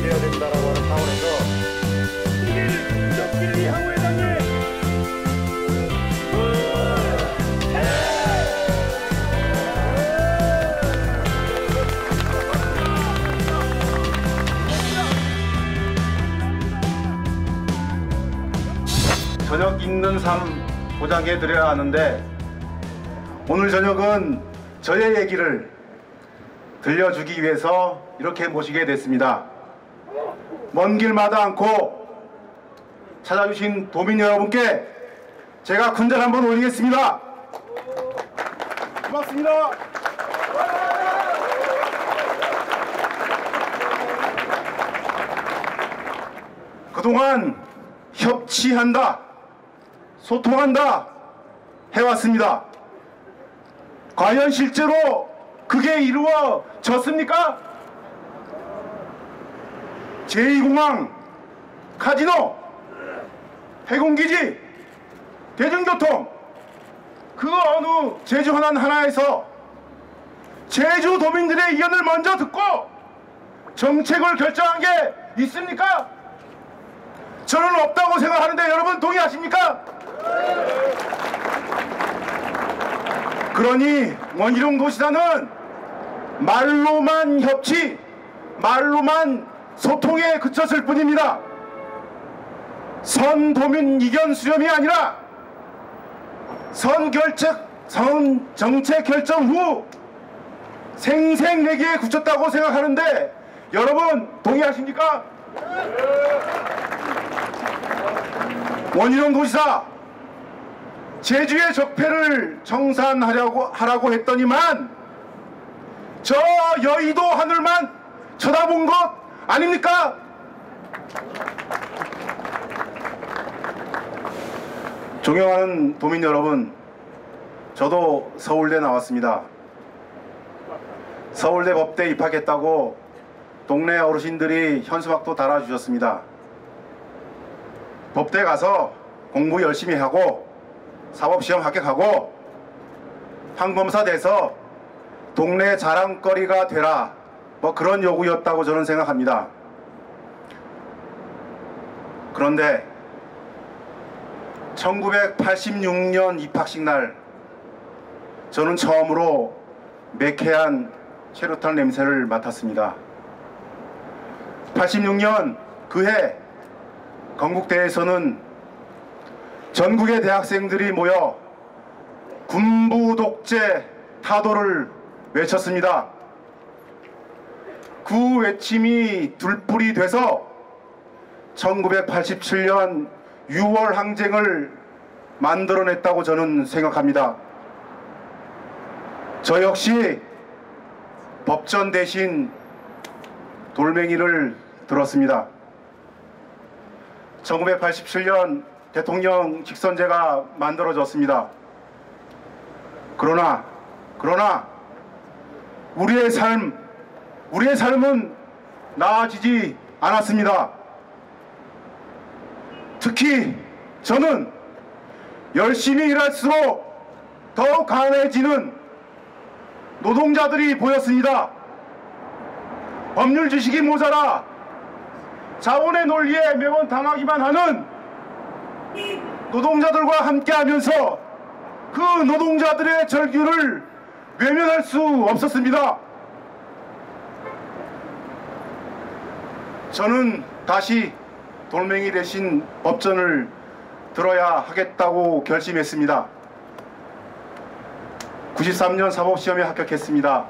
해야 된다라고 하는 차원에서 이를 무적기를 향후 회장님 저녁 있는 삶 보장해 드려야 하는데 오늘 저녁은 저의 얘기를 들려주기 위해서 이렇게 모시게 됐습니다. 먼 길마다 않고 찾아주신 도민 여러분께 제가 군잔 한번 올리겠습니다. 고맙습니다. 그동안 협치한다, 소통한다 해왔습니다. 과연 실제로 그게 이루어졌습니까? 제2공항, 카지노, 해군기지, 대중교통 그 어느 제주 하나에서 제주 도민들의 의견을 먼저 듣고 정책을 결정한 게 있습니까? 저는 없다고 생각하는데 여러분 동의하십니까? 그러니 원희룡 도시사는 말로만 협치, 말로만 소통에 그쳤을 뿐입니다. 선도민 이견 수렴이 아니라 정책 결정 후 생생내기에 굳혔다고 생각하는데 여러분 동의하십니까? 원희룡 도지사 제주의 적폐를 청산하라고 했더니만 저 여의도 하늘만 쳐다본 것 아닙니까? 존경하는 도민 여러분, 저도 서울대 나왔습니다. 서울대 법대 입학했다고 동네 어르신들이 현수막도 달아주셨습니다. 법대 가서 공부 열심히 하고 사법시험 합격하고 판검사 돼서 동네 자랑거리가 되라, 뭐 그런 요구였다고 저는 생각합니다. 그런데 1986년 입학식 날 저는 처음으로 매캐한 최루탄 냄새를 맡았습니다. 86년 그해 건국대에서는 전국의 대학생들이 모여 군부 독재 타도를 외쳤습니다. 그 외침이 둘불이 돼서 1987년 6월 항쟁을 만들어냈다고 저는 생각합니다. 저 역시 법전 대신 돌멩이를 들었습니다. 1987년 대통령 직선제가 만들어졌습니다. 그러나 우리의 삶은 나아지지 않았습니다. 특히 저는 열심히 일할수록 더욱 강해지는 노동자들이 보였습니다. 법률 지식이 모자라 자본의 논리에 매번 당하기만 하는 노동자들과 함께하면서 그 노동자들의 절규를 외면할 수 없었습니다. 저는 다시 돌멩이 대신 법전을 들어야 하겠다고 결심했습니다. 93년 사법시험에 합격했습니다.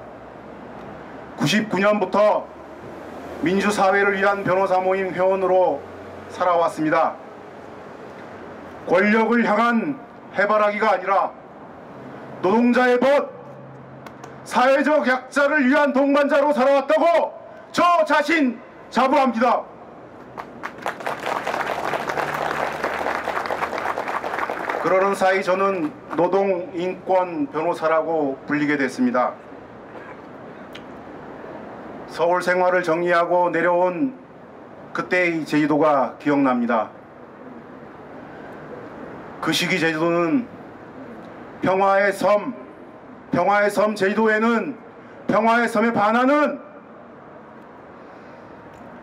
99년부터 민주사회를 위한 변호사 모임 회원으로 살아왔습니다. 권력을 향한 해바라기가 아니라 노동자의 벗, 사회적 약자를 위한 동반자로 살아왔다고 저 자신 자부합니다. 그러는 사이 저는 노동인권 변호사라고 불리게 됐습니다. 서울 생활을 정리하고 내려온 그때의 제주도가 기억납니다. 그 시기 제주도는 평화의 섬 제주도에는 평화의 섬에 반하는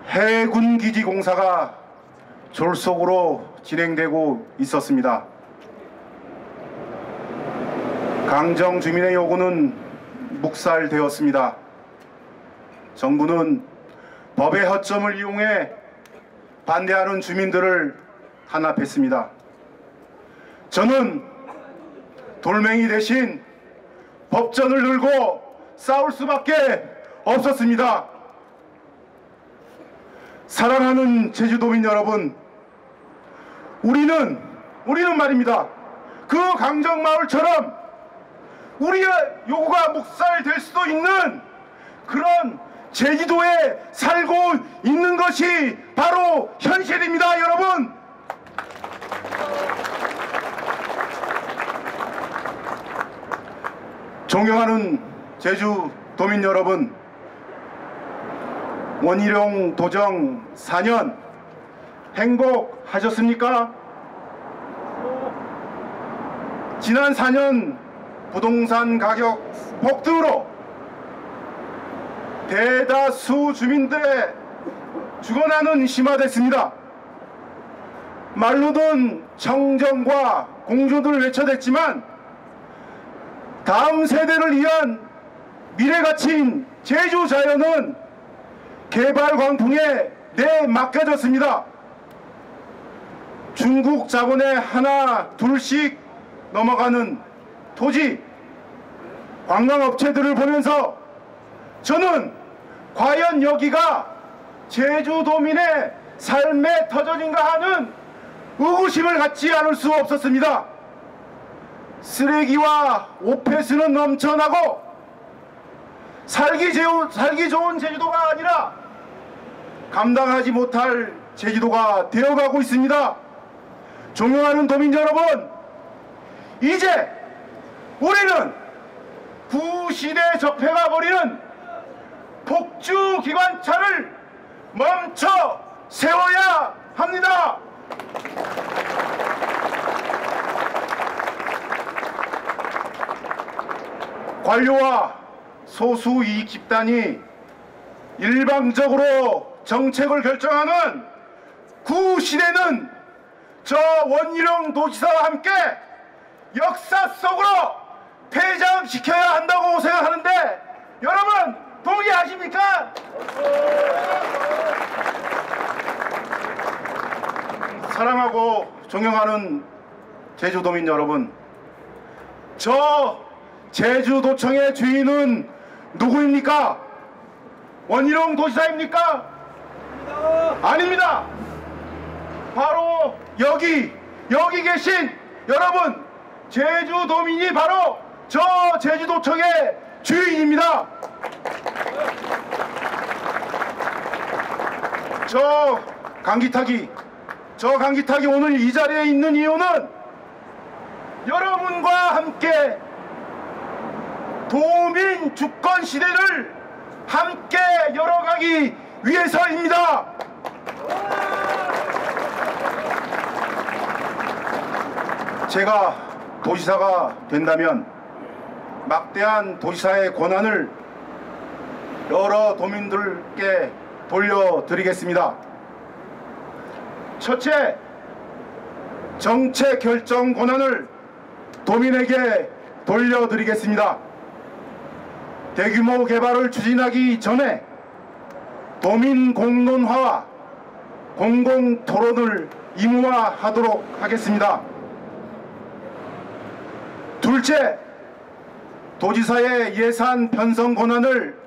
해군기지 공사가 졸속으로 진행되고 있었습니다. 강정 주민의 요구는 묵살되었습니다. 정부는 법의 허점을 이용해 반대하는 주민들을 탄압했습니다. 저는 돌멩이 대신 법전을 들고 싸울 수밖에 없었습니다. 사랑하는 제주도민 여러분, 우리는 말입니다. 그 강정마을처럼 우리의 요구가 묵살될 수도 있는 그런 제주도에 살고 있는 것이 바로 현실입니다, 여러분. 존경하는 제주도민 여러분, 원희룡 도정 4년 행복하셨습니까? 지난 4년 부동산 가격 폭등으로 대다수 주민들의 주거난은 심화됐습니다. 말로는 청정과 공조를 외쳐댔지만 다음 세대를 위한 미래 가치인 제주 자연은 개발 광풍에 내맡겨졌습니다. 중국 자본에 하나 둘씩 넘어가는 토지, 관광업체들을 보면서 저는 과연 여기가 제주도민의 삶의 터전인가 하는 의구심을 갖지 않을 수 없었습니다. 쓰레기와 오폐수는 넘쳐나고 살기 좋은 제주도가 아니라 감당하지 못할 제주도가 되어가고 있습니다. 존경하는 도민 여러분, 이제 우리는 구시대 적폐가 벌이는 폭주기관차를 멈춰 세워야 합니다. 관료와 소수 이익 집단이 일방적으로 정책을 결정하는 구시대는 저 원희룡 도지사와 함께 역사 속으로 퇴장시켜야 한다고 생각하는데 여러분 동의하십니까? 사랑하고 존경하는 제주도민 여러분, 저 제주도청의 주인은 누구입니까? 원희룡 도지사입니까? 아닙니다. 바로 여기 계신 여러분, 제주도민이 바로 저 제주도청의 주인입니다. 저 강기탁이 오늘 이 자리에 있는 이유는 여러분과 함께 도민 주권 시대를 함께 열어가기 위해서입니다. 제가 도지사가 된다면 막대한 도지사의 권한을 여러 도민들께 돌려드리겠습니다. 첫째, 정책 결정 권한을 도민에게 돌려드리겠습니다. 대규모 개발을 추진하기 전에 도민 공론화와 공공 토론을 의무화하도록 하겠습니다. 둘째, 도지사의 예산 편성 권한을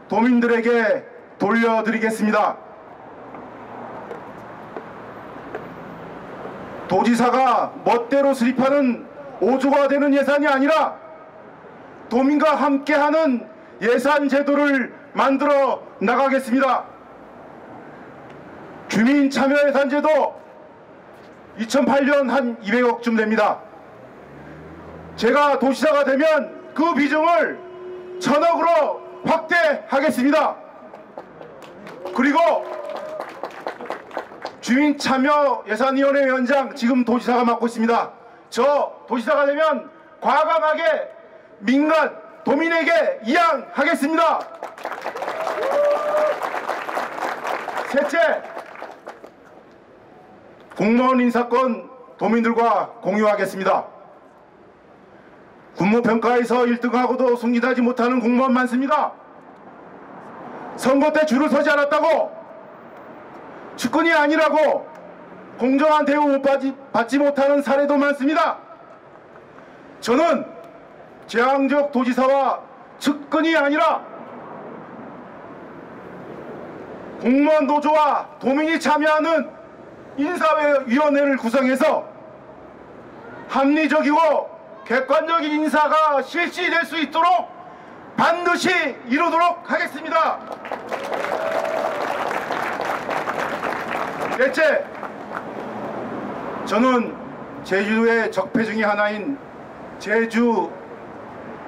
도민들에게 돌려드리겠습니다. 도지사가 멋대로 수립하는 5조가 되는 예산이 아니라 도민과 함께하는 예산 제도를 만들어 나가겠습니다. 주민 참여 예산 제도 2008년 한 200억쯤 됩니다. 제가 도지사가 되면 그 비중을 1000억으로 확대하겠습니다. 그리고 주민참여예산위원회 위원장 지금 도지사가 맡고 있습니다. 저 도지사가 되면 과감하게 민간 도민에게 이양하겠습니다. 셋째, 공무원 인사권 도민들과 공유하겠습니다. 군무평가에서 1등하고도 승진하지 못하는 공무원 많습니다. 선거 때 줄을 서지 않았다고, 측근이 아니라고 공정한 대우 받지 못하는 사례도 많습니다. 저는 재앙적 도지사와 측근이 아니라 공무원 노조와 도민이 참여하는 인사위원회를 구성해서 합리적이고 객관적인 인사가 실시될 수 있도록 반드시 이루도록 하겠습니다. 넷째, 저는 제주의 적폐 중의 하나인 제주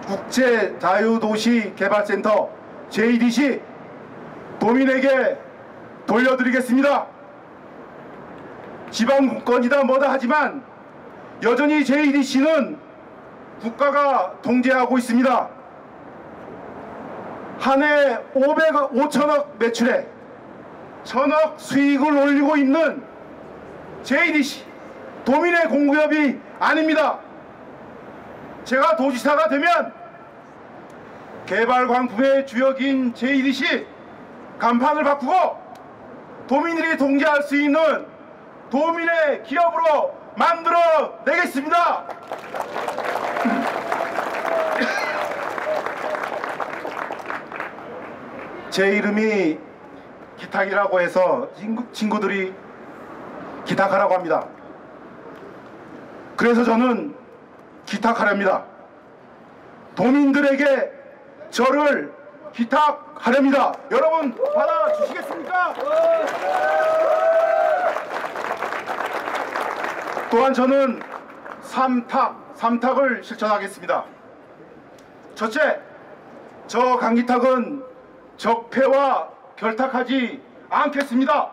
국제자유도시개발센터 JDC 도민에게 돌려드리겠습니다. 지방권이다 뭐다 하지만 여전히 JDC는 국가가 통제하고 있습니다. 한 해 5천억 매출에 1,000억 수익을 올리고 있는 JDC, 도민의 공기업이 아닙니다. 제가 도지사가 되면 개발 광풍의 주역인 JDC 간판을 바꾸고 도민들이 통제할 수 있는 도민의 기업으로 만들어 내겠습니다. 제 이름이 기탁이라고 해서 친구들이 기탁하라고 합니다. 그래서 저는 기탁하렵니다. 도민들에게 저를 기탁하렵니다. 여러분 받아주시겠습니까? 또한 저는 삼탁을 실천하겠습니다. 첫째, 저 강기탁은 적폐와 결탁하지 않겠습니다.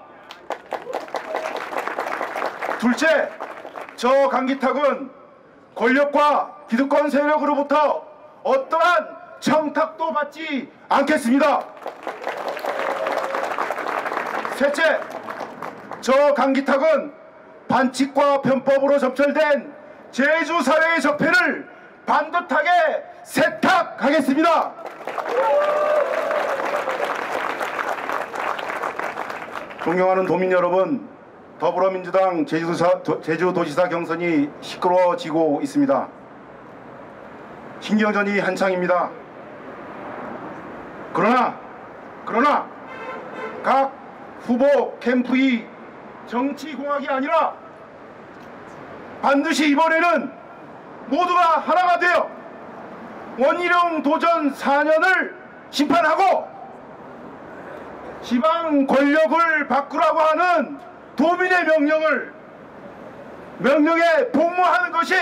둘째, 저 강기탁은 권력과 기득권 세력으로부터 어떠한 청탁도 받지 않겠습니다. 셋째, 저 강기탁은 반칙과 편법으로 점철된 제주 사회의 적폐를 반듯하게 세탁하겠습니다. 존경하는 도민 여러분, 더불어민주당 제주도지사 경선이 시끄러워지고 있습니다. 신경전이 한창입니다. 그러나 각 후보 캠프의 정치공학이 아니라 반드시 이번에는 모두가 하나가 되어 원희룡 도전 4년을 심판하고 지방 권력을 바꾸라고 하는 도민의 명령에 복무하는 것이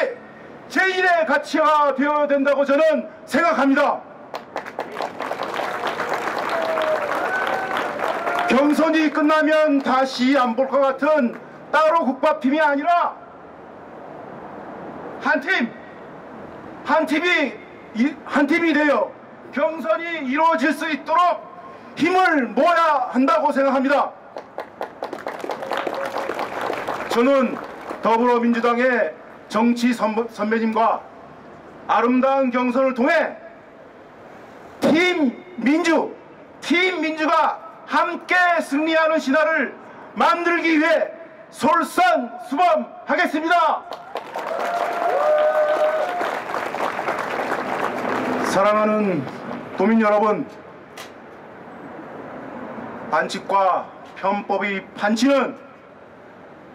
제1의 가치가 되어야 된다고 저는 생각합니다. 경선이 끝나면 다시 안 볼 것 같은 따로 국밥팀이 아니라 한 팀이 되어 경선이 이루어질 수 있도록 힘을 모아야 한다고 생각합니다. 저는 더불어민주당의 정치 선배님과 아름다운 경선을 통해 팀 민주가 함께 승리하는 신화를 만들기 위해 솔선수범하겠습니다. 사랑하는 도민 여러분, 반칙과 편법이 판치는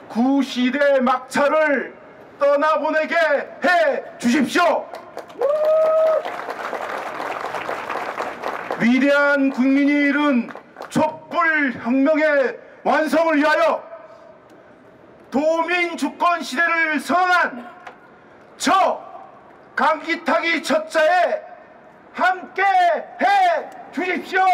구시대 막차를 떠나보내게 해 주십시오. 위대한 국민이 이룬 촛불 혁명의 완성을 위하여 도민 주권 시대를 선언한 저 강기탁이 첫자에 함께 해 주십시오.